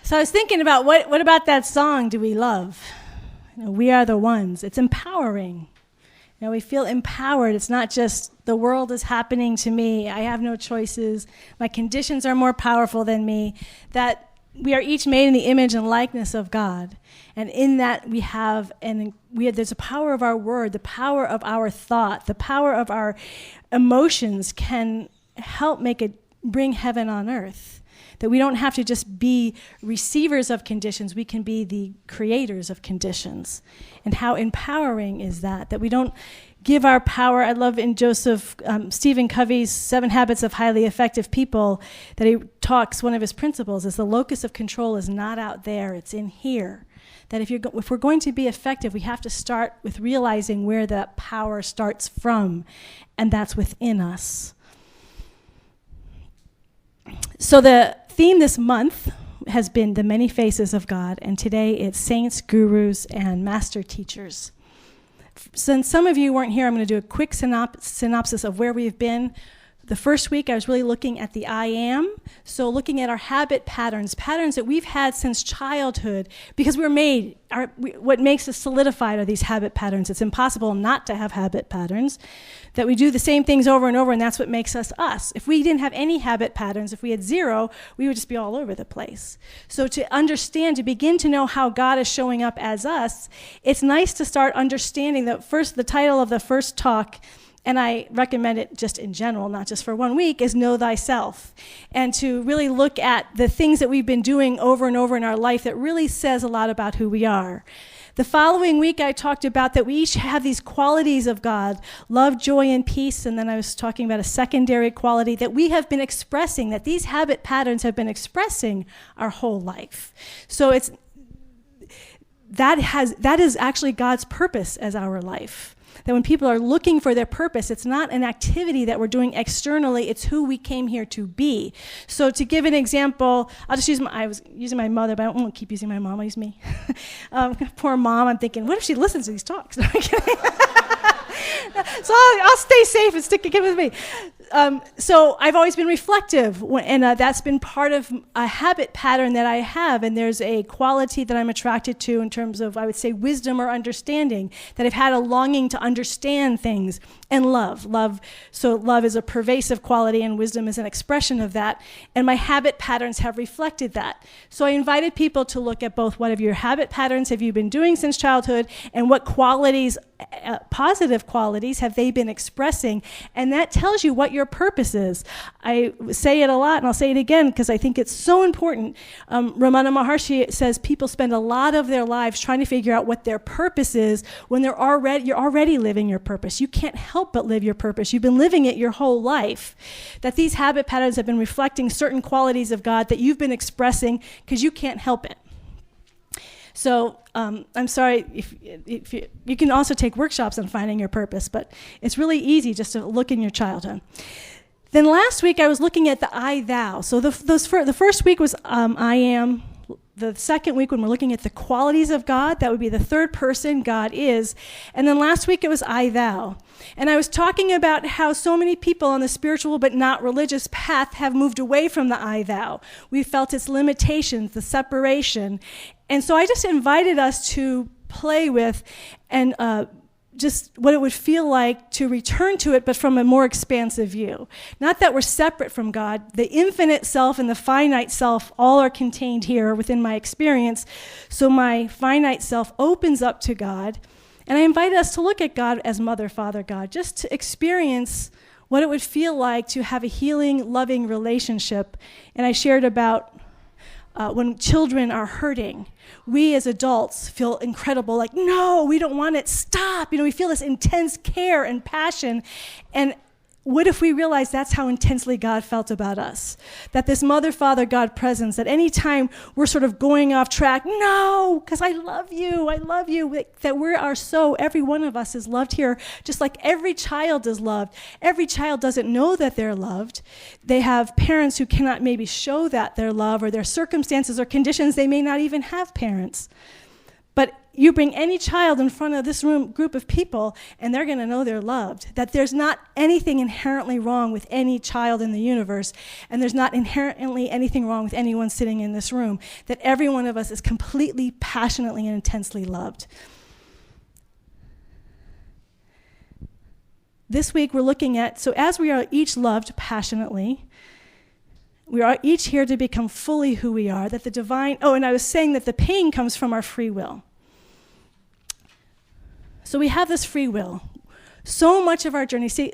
So I was thinking about what about that song, Do We Love? We Are the Ones. It's empowering. We feel empowered. It's not just the world is happening to me. I have no choices. My conditions are more powerful than me. That we are each made in the image and likeness of God. And in that there's a power of our word, the power of our thought, the power of our emotions can help bring heaven on earth. That we don't have to just be receivers of conditions, we can be the creators of conditions. And how empowering is that we don't give our power. I love in Stephen Covey's 7 Habits of Highly Effective People, that he talks, one of his principles is the locus of control is not out there, it's in here. That if we're going to be effective, we have to start with realizing where that power starts from, and that's within us. So the theme this month has been the many faces of God, and today it's saints, gurus, and master teachers. Since some of you weren't here, I'm going to do a quick synopsis of where we've been. The first week, I was really looking at the I am, so looking at our habit patterns that we've had since childhood, because we're made. What makes us solidified are these habit patterns. It's impossible not to have habit patterns, that we do the same things over and over, and that's what makes us us. If we didn't have any habit patterns, if we had 0, we would just be all over the place. So to understand, to begin to know how God is showing up as us, it's nice to start understanding the title of the first talk, and I recommend it just in general, not just for 1 week, is Know Thyself. And to really look at the things that we've been doing over and over in our life that really says a lot about who we are. The following week, I talked about that we each have these qualities of God, love, joy, and peace, and then I was talking about a secondary quality that we have been expressing, that these habit patterns have been expressing our whole life. So that is actually God's purpose as our life. That when people are looking for their purpose, it's not an activity that we're doing externally, it's who we came here to be. So to give an example, I was using my mother, but I don't want to keep using my mom, I'll use me. Poor mom, I'm thinking, what if she listens to these talks? No, I'm kidding. So I'll stay safe and stick with me. So I've always been reflective, and that's been part of a habit pattern that I have, and there's a quality that I'm attracted to in terms of, I would say, wisdom or understanding, that I've had a longing to understand things, and love. So love is a pervasive quality, and wisdom is an expression of that, and my habit patterns have reflected that. So I invited people to look at both what of your habit patterns have you been doing since childhood, and what qualities, positive qualities, have they been expressing, and that tells you what your purpose is. I say it a lot, and I'll say it again because I think it's so important. Ramana Maharshi says people spend a lot of their lives trying to figure out what their purpose is when you're already living your purpose. You can't help but live your purpose. You've been living it your whole life. That these habit patterns have been reflecting certain qualities of God that you've been expressing because you can't help it. So I'm sorry, if you can also take workshops on finding your purpose, but it's really easy just to look in your childhood. Then last week I was looking at the I, thou. So the first week was I am. The second week when we're looking at the qualities of God, that would be the third person, God is. And then last week it was I, thou. And I was talking about how so many people on the spiritual but not religious path have moved away from the I, thou. We felt its limitations, the separation. And so I just invited us to play with and just what it would feel like to return to it, but from a more expansive view. Not that we're separate from God. The infinite self and the finite self all are contained here within my experience. So my finite self opens up to God. And I invited us to look at God as Mother, Father, God, just to experience what it would feel like to have a healing, loving relationship. And I shared about when children are hurting, we as adults feel incredible, like, no, we don't want it, stop. We feel this intense care and passion. And what if we realize that's how intensely God felt about us? That this Mother, Father, God presence, that any time we're sort of going off track, no, because I love you, that every one of us is loved here, just like every child is loved. Every child doesn't know that they're loved. They have parents who cannot maybe show that they're loved, or their circumstances or conditions, they may not even have parents. But you bring any child in front of this group of people, and they're going to know they're loved, that there's not anything inherently wrong with any child in the universe, and there's not inherently anything wrong with anyone sitting in this room, that every one of us is completely, passionately, and intensely loved. This week we're looking at, so as we are each loved passionately, we are each here to become fully who we are, that the divine, and I was saying that the pain comes from our free will. So we have this free will. So much of our journey, see,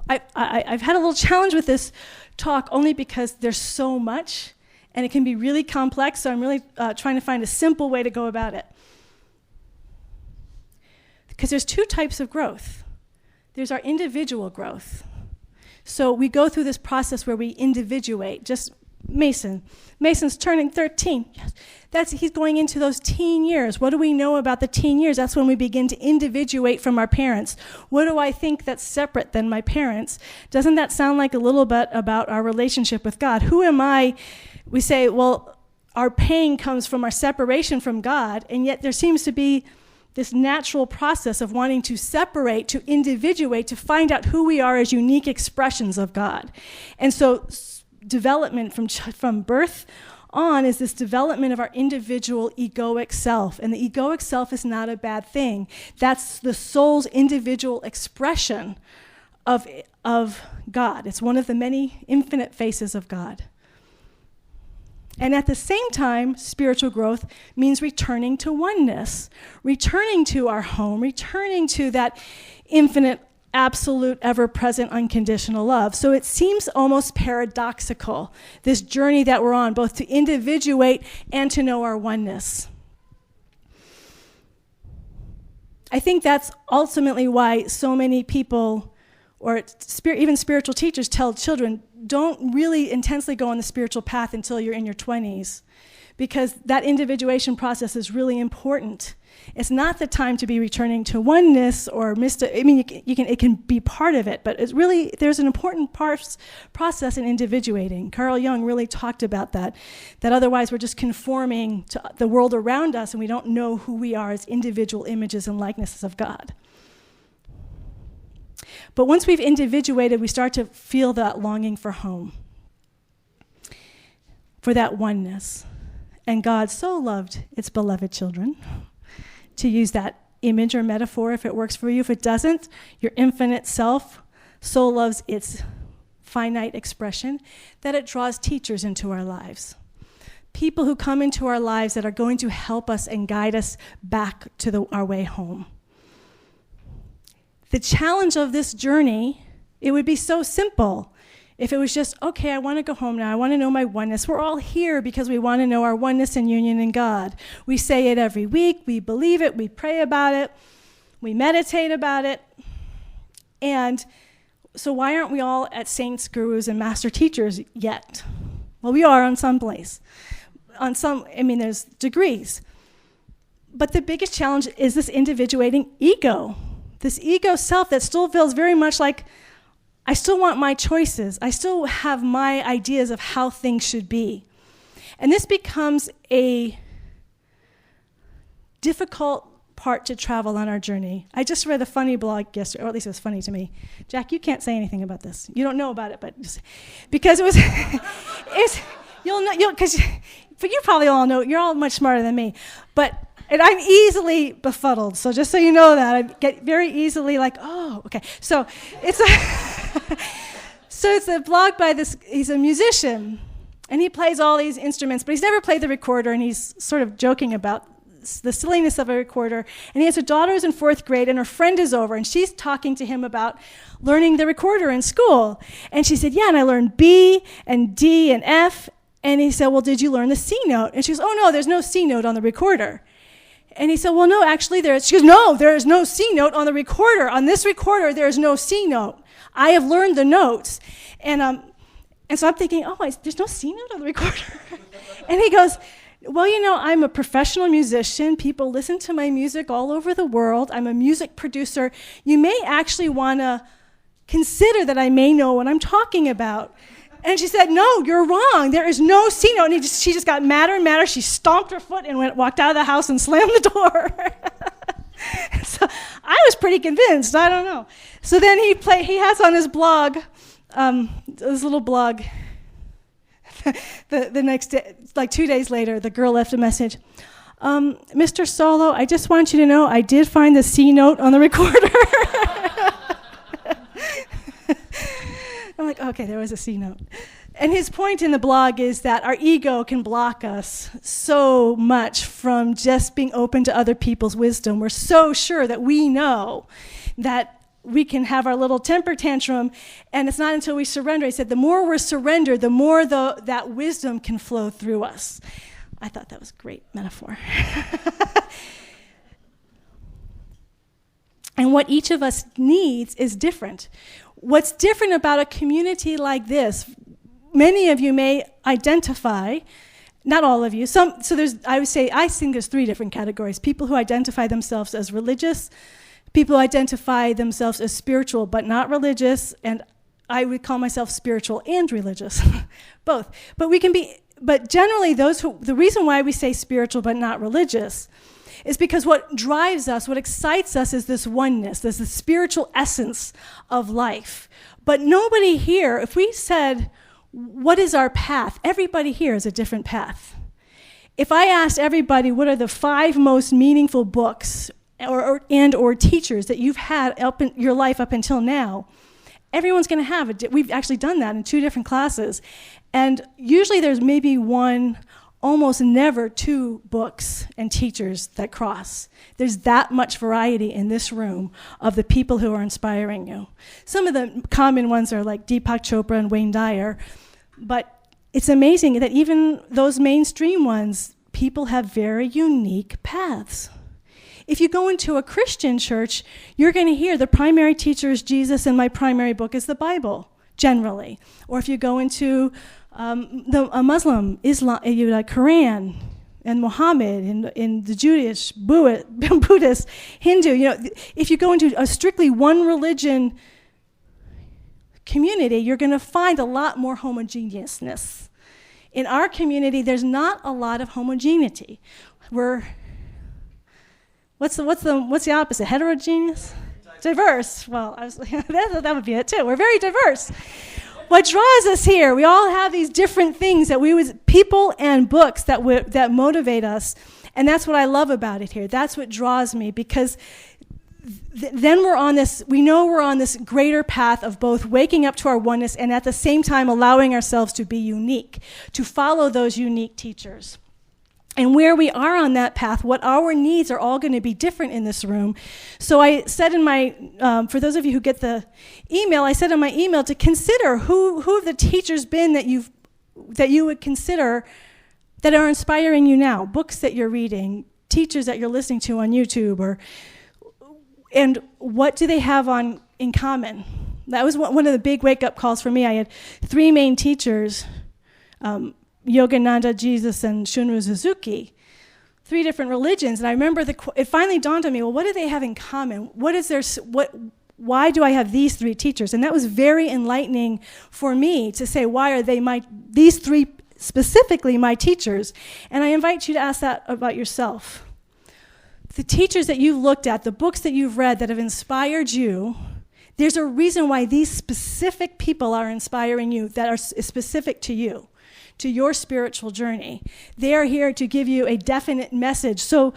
I've had a little challenge with this talk only because there's so much, and it can be really complex, so I'm really trying to find a simple way to go about it. Because there's two types of growth. There's our individual growth. So we go through this process where we individuate. Just Mason's turning 13. Yes. He's going into those teen years. What do we know about the teen years? That's when we begin to individuate from our parents. What do I think that's separate than my parents? Doesn't that sound like a little bit about our relationship with God? Who am I? We say, well, our pain comes from our separation from God, and yet there seems to be this natural process of wanting to separate, to individuate, to find out who we are as unique expressions of God. And so development from birth on is this development of our individual egoic self. And the egoic self is not a bad thing. That's the soul's individual expression of God. It's one of the many infinite faces of God. And at the same time, spiritual growth means returning to oneness, returning to our home, returning to that infinite, absolute, ever-present, unconditional love. So it seems almost paradoxical, this journey that we're on, both to individuate and to know our oneness. I think that's ultimately why so many people, or even spiritual teachers, tell children, don't really intensely go on the spiritual path until you're in your 20s, because that individuation process is really important. It's not the time to be returning to oneness or it can be part of it, but it's really, there's an important process in individuating. Carl Jung really talked about that otherwise we're just conforming to the world around us and we don't know who we are as individual images and likenesses of God. But once we've individuated, we start to feel that longing for home, for that oneness. And God so loved its beloved children, to use that image or metaphor if it works for you. If it doesn't, your infinite self so loves its finite expression that it draws teachers into our lives. People who come into our lives that are going to help us and guide us back to our way home. The challenge of this journey, it would be so simple if it was just, okay, I want to go home now. I want to know my oneness. We're all here because we want to know our oneness and union in God. We say it every week. We believe it. We pray about it. We meditate about it. And so why aren't we all at saints, gurus, and master teachers yet? Well, we are on some place. There's degrees. But the biggest challenge is this individuating ego. This ego self that still feels very much like, I still want my choices. I still have my ideas of how things should be. And this becomes a difficult part to travel on our journey. I just read a funny blog yesterday, or at least it was funny to me. Jack, you can't say anything about this. You don't know about it, but because it was, but you probably all know, you're all much smarter than me. And I'm easily befuddled, so just so you know that, I get very easily like, oh, okay. So it's a blog by he's a musician, and he plays all these instruments, but he's never played the recorder, and he's sort of joking about the silliness of a recorder. And he has a daughter who's in 4th grade, and her friend is over, and she's talking to him about learning the recorder in school. And she said, yeah, and I learned B and D and F. And he said, well, did you learn the C note? And she goes, oh, no, there's no C note on the recorder. And he said, well, no, actually there is. She goes, no, there is no C note on the recorder. On this recorder, there is no C note. I have learned the notes. And so I'm thinking, there's no C note on the recorder? And he goes, well, I'm a professional musician. People listen to my music all over the world. I'm a music producer. You may actually want to consider that I may know what I'm talking about. And she said, no, you're wrong. There is no C note. And she just got madder and madder. She stomped her foot and walked out of the house and slammed the door. So I was pretty convinced. I don't know. So then he has on his blog, this little blog, the next day, like 2 days later, the girl left a message. Mr. Solo, I just want you to know I did find the C note on the recorder. I'm like, okay, there was a C note. And his point in the blog is that our ego can block us so much from just being open to other people's wisdom. We're so sure that we know that we can have our little temper tantrum, and it's not until we surrender. He said the more we're surrendered, the more that wisdom can flow through us. I thought that was a great metaphor. And what each of us needs is different. What's different about a community like this, many of you may identify, not all of you, I think there's 3 different categories. People who identify themselves as religious, people who identify themselves as spiritual but not religious, and I would call myself spiritual and religious, both. But generally the reason why we say spiritual but not religious is because what drives us, what excites us is this oneness, there's the spiritual essence of life. But nobody here, if we said, what is our path? Everybody here is a different path. If I asked everybody what are the 5 most meaningful books or teachers that you've had in your life up until now, everyone's going to have it. We've actually done that in 2 different classes. And usually there's maybe 1, almost never 2 books and teachers that cross. There's that much variety in this room of the people who are inspiring you. Some of the common ones are like Deepak Chopra and Wayne Dyer, but it's amazing that even those mainstream ones, people have very unique paths. If you go into a Christian church, you're going to hear the primary teacher is Jesus and my primary book is the Bible, generally. Or if you go into a Muslim, Islam, Quran, and Muhammad, and the Jewish, Buddhist, Hindu, if you go into a strictly one religion community, you're going to find a lot more homogeneousness. In our community, there's not a lot of homogeneity. What's the opposite? Heterogeneous? Diverse. Well, that would be it too. We're very diverse. What draws us here, we all have these different things people and books that motivate us, and that's what I love about it here. That's what draws me, because then we know we're on this greater path of both waking up to our oneness and at the same time allowing ourselves to be unique, to follow those unique teachers. And where we are on that path, what our needs are all going to be different in this room. So I said in my, for those of you who get the email, I said in my email to consider who have the teachers been that you would consider that are inspiring you now, books that you're reading, teachers that you're listening to on YouTube, and what do they have in common? That was one of the big wake-up calls for me. I had 3 main teachers, Yogananda, Jesus, and Shunryu Suzuki, 3 different religions. And I remember it finally dawned on me, well, what do they have in common? Why do I have these 3 teachers? And that was very enlightening for me to say, why are these 3 specifically my teachers? And I invite you to ask that about yourself. The teachers that you've looked at, the books that you've read that have inspired you, there's a reason why these specific people are inspiring you that are specific to you, to your spiritual journey. They are here to give you a definite message. So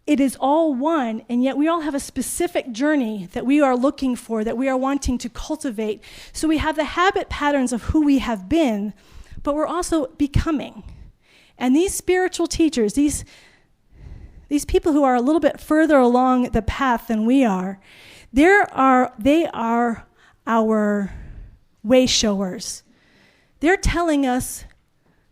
it is all one, and yet we all have a specific journey that we are looking for, that we are wanting to cultivate. So we have the habit patterns of who we have been, but we're also becoming. And these spiritual teachers, these people who are a little bit further along the path than we are, they are our way showers. They're telling us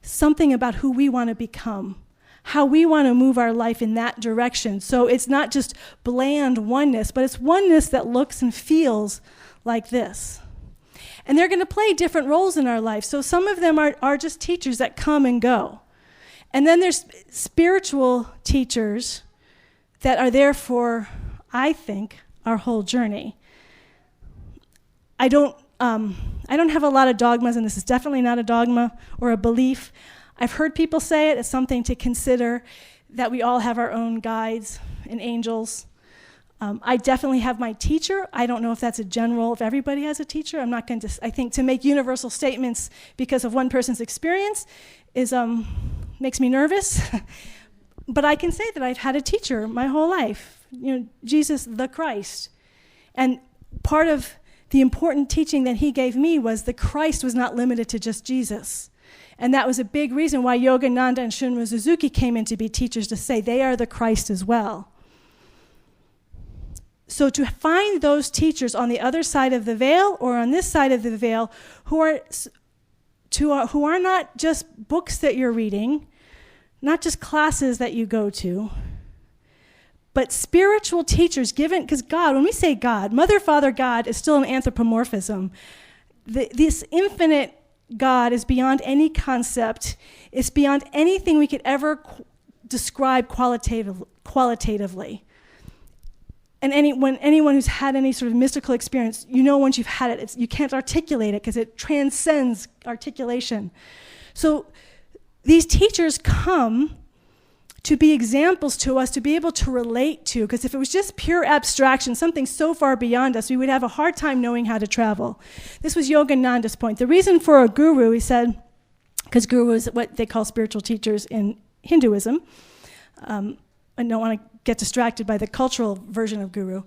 something about who we want to become, how we want to move our life in that direction. So it's not just bland oneness, but it's oneness that looks and feels like this. And they're going to play different roles in our life. So some of them are just teachers that come and go. And then there's spiritual teachers that are there for, I think, our whole journey. I don't I don't have a lot of dogmas, and this is definitely not a dogma or a belief. I've heard people say it as something to consider, that we all have our own guides and angels. I definitely have my teacher. I don't know if that's a general, if everybody has a teacher. I'm not going to, I think to make universal statements because of one person's experience is makes me nervous. But I can say that I've had a teacher my whole life, Jesus the Christ. And part of the important teaching that he gave me was the Christ was not limited to just Jesus. And that was a big reason why Yogananda and Shunryu Suzuki came in to be teachers, to say they are the Christ as well. So to find those teachers on the other side of the veil or on this side of the veil who are not just books that you're reading, not just classes that you go to, but spiritual teachers given, because God, when we say God, Mother, Father, God is still an anthropomorphism. This infinite God is beyond any concept. It's beyond anything we could ever describe qualitatively. And anyone who's had any sort of mystical experience, once you've had it, you can't articulate it because it transcends articulation. So these teachers come to be examples to us, to be able to relate to, because if it was just pure abstraction, something so far beyond us, we would have a hard time knowing how to travel. This was Yogananda's point. The reason for a guru, he said, because guru is what they call spiritual teachers in Hinduism. I don't want to get distracted by the cultural version of guru.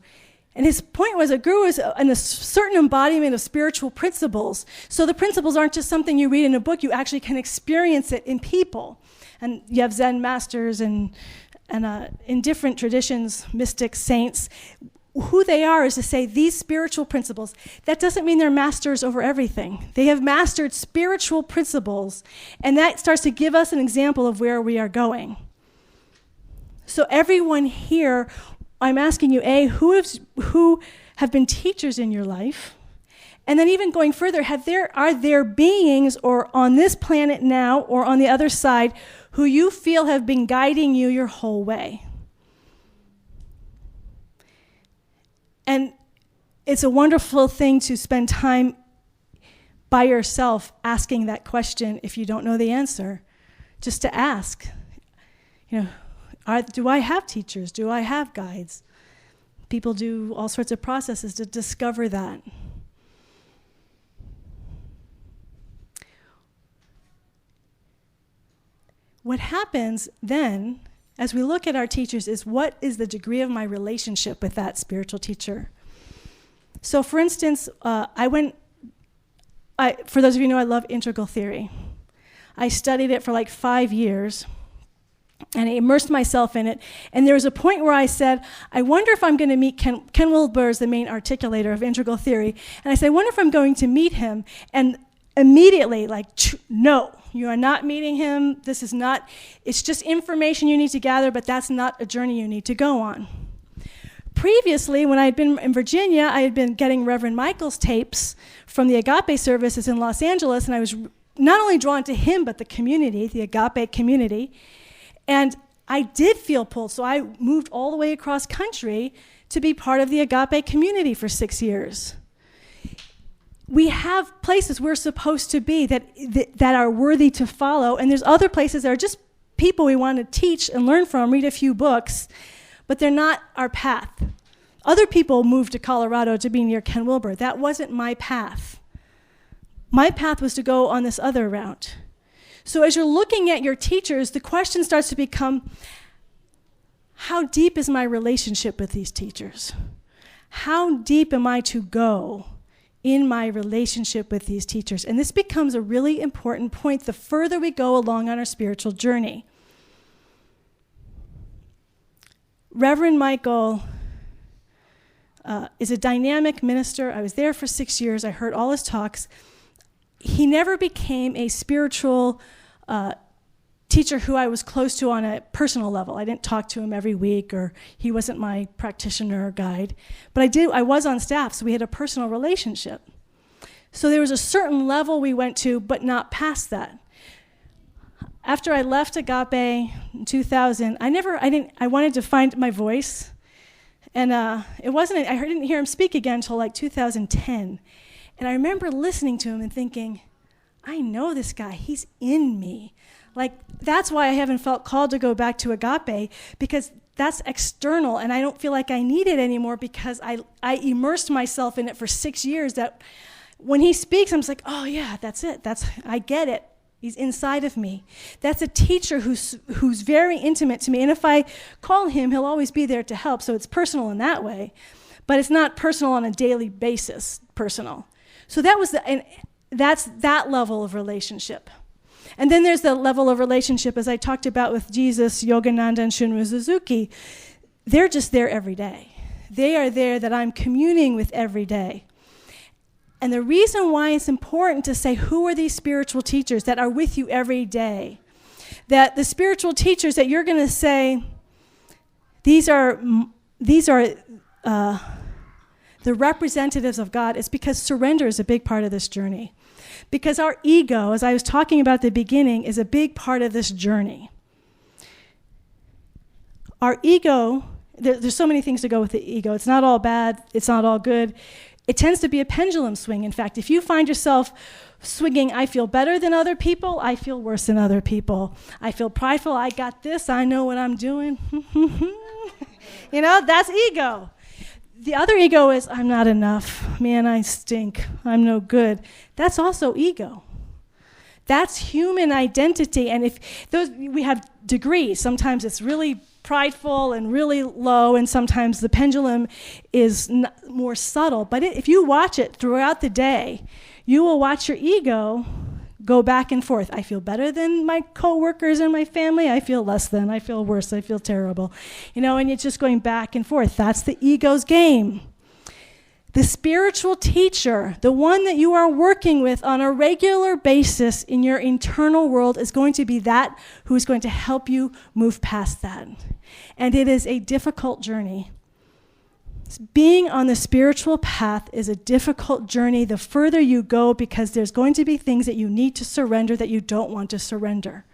And his point was a guru is a certain embodiment of spiritual principles. So the principles aren't just something you read in a book, you actually can experience it in people. And you have Zen masters and in different traditions, mystics, saints. Who they are is to say these spiritual principles. That doesn't mean they're masters over everything. They have mastered spiritual principles, and that starts to give us an example of where we are going. So everyone here, I'm asking you, who have been teachers in your life? And then even going further, are there beings or on this planet now or on the other side who you feel have been guiding you your whole way? And it's a wonderful thing to spend time by yourself asking that question if you don't know the answer, just to ask, do I have teachers? Do I have guides? People do all sorts of processes to discover that. What happens then, as we look at our teachers, is what is the degree of my relationship with that spiritual teacher? So for instance, for those of you who know, I love integral theory. I studied it for like 5 years, and I immersed myself in it. And there was a point where I said, I wonder if I'm going to meet Ken Wilber is the main articulator of integral theory. And I said, I wonder if I'm going to meet him. And immediately, no, you are not meeting him. It's just information you need to gather, but that's not a journey you need to go on. Previously, when I had been in Virginia, I had been getting Reverend Michael's tapes from the Agape services in Los Angeles, and I was not only drawn to him, but the community, the Agape community. And I did feel pulled, so I moved all the way across country to be part of the Agape community for 6 years. We have places we're supposed to be that are worthy to follow, and there's other places that are just people we want to teach and learn from, read a few books, but they're not our path. Other people moved to Colorado to be near Ken Wilber. That wasn't my path. My path was to go on this other route. So as you're looking at your teachers, the question starts to become, how deep is my relationship with these teachers? How deep am I to go in my relationship with these teachers? And this becomes a really important point the further we go along on our spiritual journey. Reverend Michael is a dynamic minister. I was there for 6 years. I heard all his talks. He never became a spiritual teacher who I was close to on a personal level. I didn't talk to him every week, or he wasn't my practitioner or guide. But I was on staff, so we had a personal relationship. So there was a certain level we went to, but not past that. After I left Agape in 2000, I wanted to find my voice. And I didn't hear him speak again until like 2010. And I remember listening to him and thinking, I know this guy. He's in me. Like, that's why I haven't felt called to go back to agape, because that's external, and I don't feel like I need it anymore because I immersed myself in it for 6 years, that when he speaks, I'm just like, oh yeah, that's it. I get it. He's inside of me. That's a teacher who's very intimate to me. And if I call him, he'll always be there to help. So it's personal in that way. But it's not personal on a daily basis, personal. So that's that level of relationship. And then there's the level of relationship, as I talked about with Jesus, Yogananda, and Shunryu Suzuki. They're just there every day. They are there that I'm communing with every day. And the reason why it's important to say, who are these spiritual teachers that are with you every day? That the spiritual teachers that you're going to say, these are the representatives of God, is because surrender is a big part of this journey. Because our ego, as I was talking about at the beginning, is a big part of this journey. Our ego, there's so many things to go with the ego. It's not all bad. It's not all good. It tends to be a pendulum swing. In fact, if you find yourself swinging, I feel better than other people, I feel worse than other people. I feel prideful, I got this, I know what I'm doing. That's ego. The other ego is, I'm not enough. Man, I stink. I'm no good. That's also ego. That's human identity. And we have degrees. Sometimes it's really prideful and really low, and sometimes the pendulum is more subtle. But if you watch it throughout the day, you will watch your ego go back and forth. I feel better than my coworkers and my family. I feel less than. I feel worse. I feel terrible. And it's just going back and forth. That's the ego's game. The spiritual teacher, the one that you are working with on a regular basis in your internal world, is going to be that who is going to help you move past that. And it is a difficult journey. Being on the spiritual path is a difficult journey the further you go, because there's going to be things that you need to surrender that you don't want to surrender.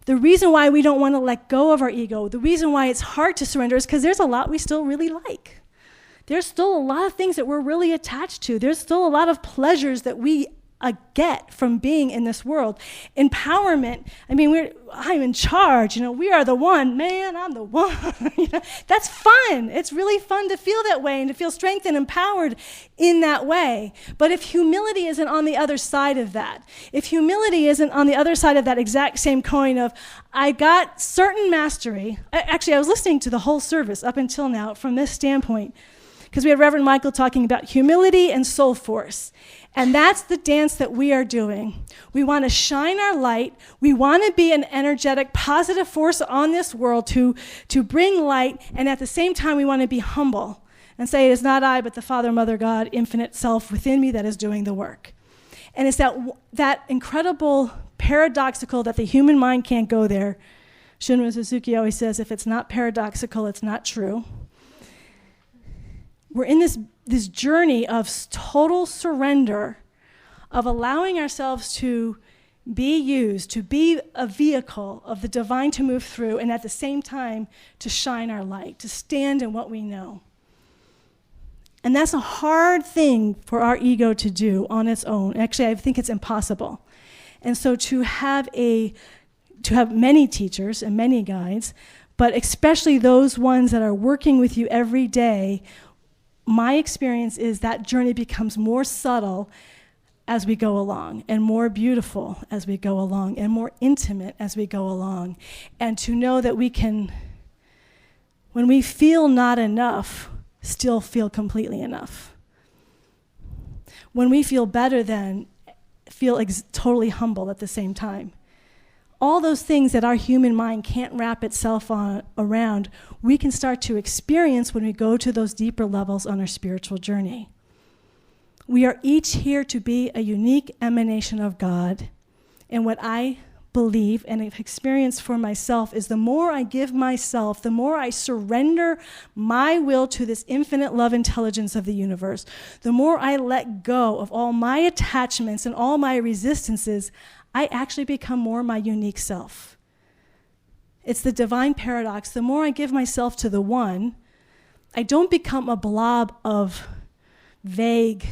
The reason why we don't want to let go of our ego, the reason why it's hard to surrender, is because there's a lot we still really like. There's still a lot of things that we're really attached to. There's still a lot of pleasures that we get from being in this world. Empowerment, I'm in charge, we are the one, man, I'm the one. That's fun. It's really fun to feel that way and to feel strength and empowered in that way. But if humility isn't on the other side of that, if humility isn't on the other side of that exact same coin of, I got certain mastery. Actually, I was listening to the whole service up until now from this standpoint, because we had Reverend Michael talking about humility and soul force. And that's the dance that we are doing. We want to shine our light. We want to be an energetic, positive force on this world to bring light. And at the same time, we want to be humble and say, it is not I, but the Father, Mother, God, infinite self within me that is doing the work. And it's that incredible paradoxical that the human mind can't go there. Shunryu Suzuki always says, if it's not paradoxical, it's not true. We're in this journey of total surrender, of allowing ourselves to be used, to be a vehicle of the divine to move through, and at the same time to shine our light, to stand in what we know. And that's a hard thing for our ego to do on its own. Actually, I think it's impossible. And so to have many teachers and many guides, but especially those ones that are working with you every day, my experience is that journey becomes more subtle as we go along, and more beautiful as we go along, and more intimate as we go along. And to know that we can, when we feel not enough, still feel completely enough. When we feel better than, feel totally humble at the same time. All those things that our human mind can't wrap itself around, we can start to experience when we go to those deeper levels on our spiritual journey. We are each here to be a unique emanation of God. And what I believe and have experienced for myself is the more I give myself, the more I surrender my will to this infinite love intelligence of the universe, the more I let go of all my attachments and all my resistances, I actually become more my unique self. It's the divine paradox. The more I give myself to the one, I don't become a blob of vague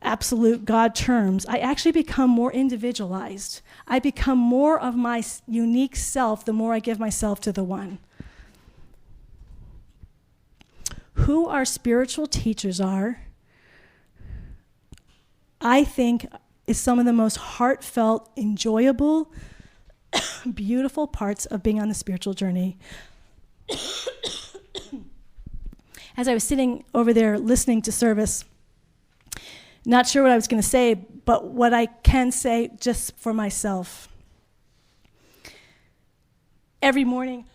absolute God terms, I actually become more individualized. I become more of my unique self the more I give myself to the one. Who our spiritual teachers are, I think, is some of the most heartfelt, enjoyable, beautiful parts of being on the spiritual journey. As I was sitting over there listening to service, not sure what I was going to say, but what I can say just for myself. Every morning,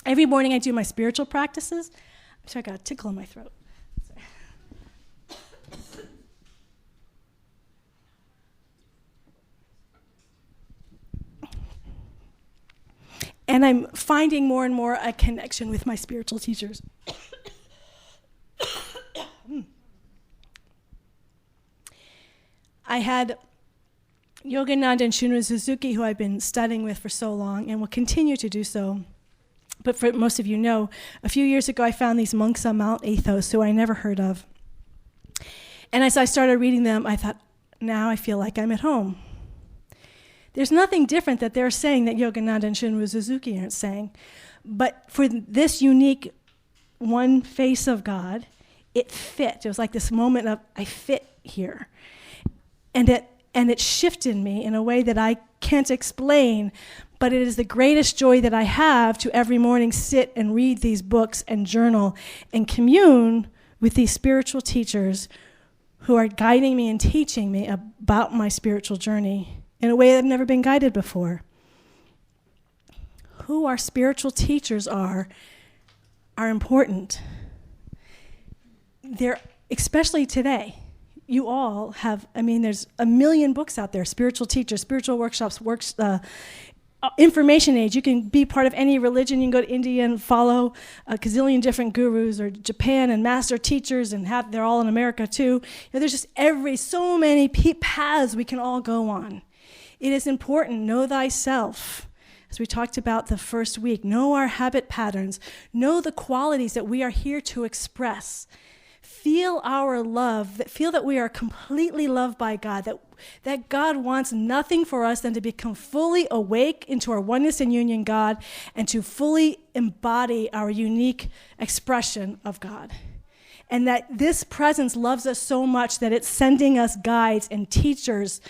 every morning I do my spiritual practices. I'm sorry, I got a tickle in my throat. And I'm finding more and more a connection with my spiritual teachers. I had Yogananda and Shunryu Suzuki, who I've been studying with for so long and will continue to do so. But for most of you know, a few years ago I found these monks on Mount Athos who I never heard of. And as I started reading them, I thought, now I feel like I'm at home. There's nothing different that they're saying that Yogananda and Shunryu Suzuki aren't saying. But for this unique one face of God, it fit. It was like this moment of, I fit here. And it shifted me in a way that I can't explain, but it is the greatest joy that I have to every morning sit and read these books and journal and commune with these spiritual teachers who are guiding me and teaching me about my spiritual journey in a way that I've never been guided before. Who our spiritual teachers are important. They're, especially today, you all have, there's a million books out there, spiritual teachers, spiritual workshops, information age. You can be part of any religion. You can go to India and follow a gazillion different gurus, or Japan and master teachers, and they're all in America too. There's just so many paths we can all go on. It is important, know thyself. As we talked about the first week, know our habit patterns, know the qualities that we are here to express. Feel our love, feel that we are completely loved by God, that God wants nothing for us than to become fully awake into our oneness and union God, and to fully embody our unique expression of God. And that this presence loves us so much that it's sending us guides and teachers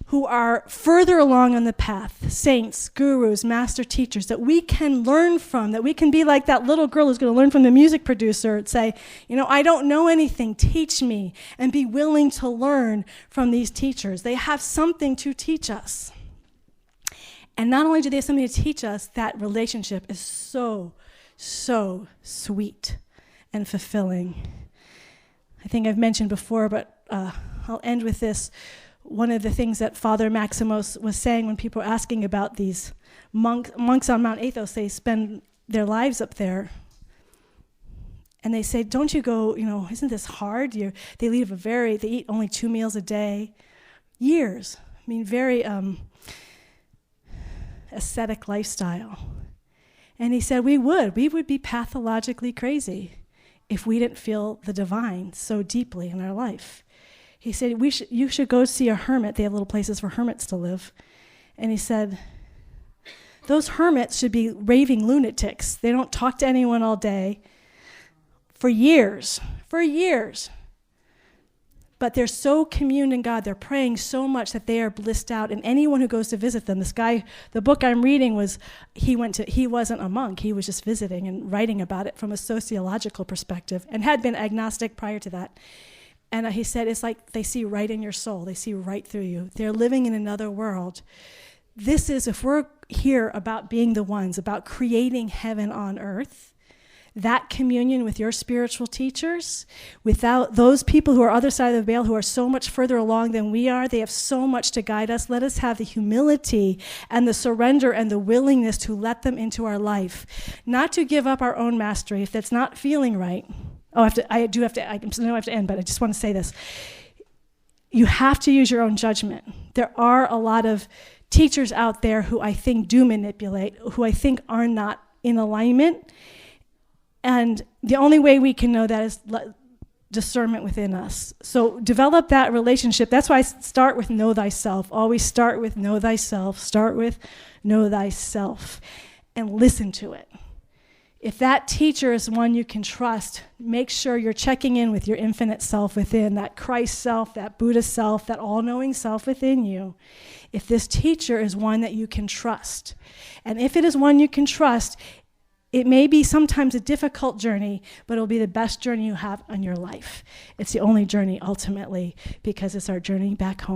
who are further along on the path, saints, gurus, master teachers, that we can learn from, that we can be like that little girl who's going to learn from the music producer and say, I don't know anything, teach me, and be willing to learn from these teachers. They have something to teach us. And not only do they have something to teach us, that relationship is so, so sweet and fulfilling. I think I've mentioned before, but I'll end with this. One of the things that Father Maximos was saying when people were asking about these monks on Mount Athos, they spend their lives up there. And they say, don't you go, isn't this hard? They eat only 2 meals a day. Years. Very ascetic lifestyle. And he said, we would be pathologically crazy if we didn't feel the divine so deeply in our life. He said, you should go see a hermit. They have little places for hermits to live. And he said, those hermits should be raving lunatics. They don't talk to anyone all day for years. But they're so communed in God. They're praying so much that they are blissed out. And anyone who goes to visit them, this guy, the book I'm reading was, he wasn't a monk. He was just visiting and writing about it from a sociological perspective and had been agnostic prior to that. And he said, it's like they see right in your soul. They see right through you. They're living in another world. This is, if we're here about being the ones, about creating heaven on earth, that communion with your spiritual teachers, without those people who are other side of the veil, who are so much further along than we are, they have so much to guide us. Let us have the humility and the surrender and the willingness to let them into our life. Not to give up our own mastery if that's not feeling right. I know I have to end, but I just want to say this. You have to use your own judgment. There are a lot of teachers out there who I think do manipulate, who I think are not in alignment. And the only way we can know that is discernment within us. So develop that relationship. That's why I start with know thyself. Always start with know thyself. Start with know thyself and listen to it. If that teacher is one you can trust, make sure you're checking in with your infinite self within, that Christ self, that Buddha self, that all-knowing self within you. If this teacher is one that you can trust, and if it is one you can trust, it may be sometimes a difficult journey, but it'll be the best journey you have in your life. It's the only journey ultimately, because it's our journey back home.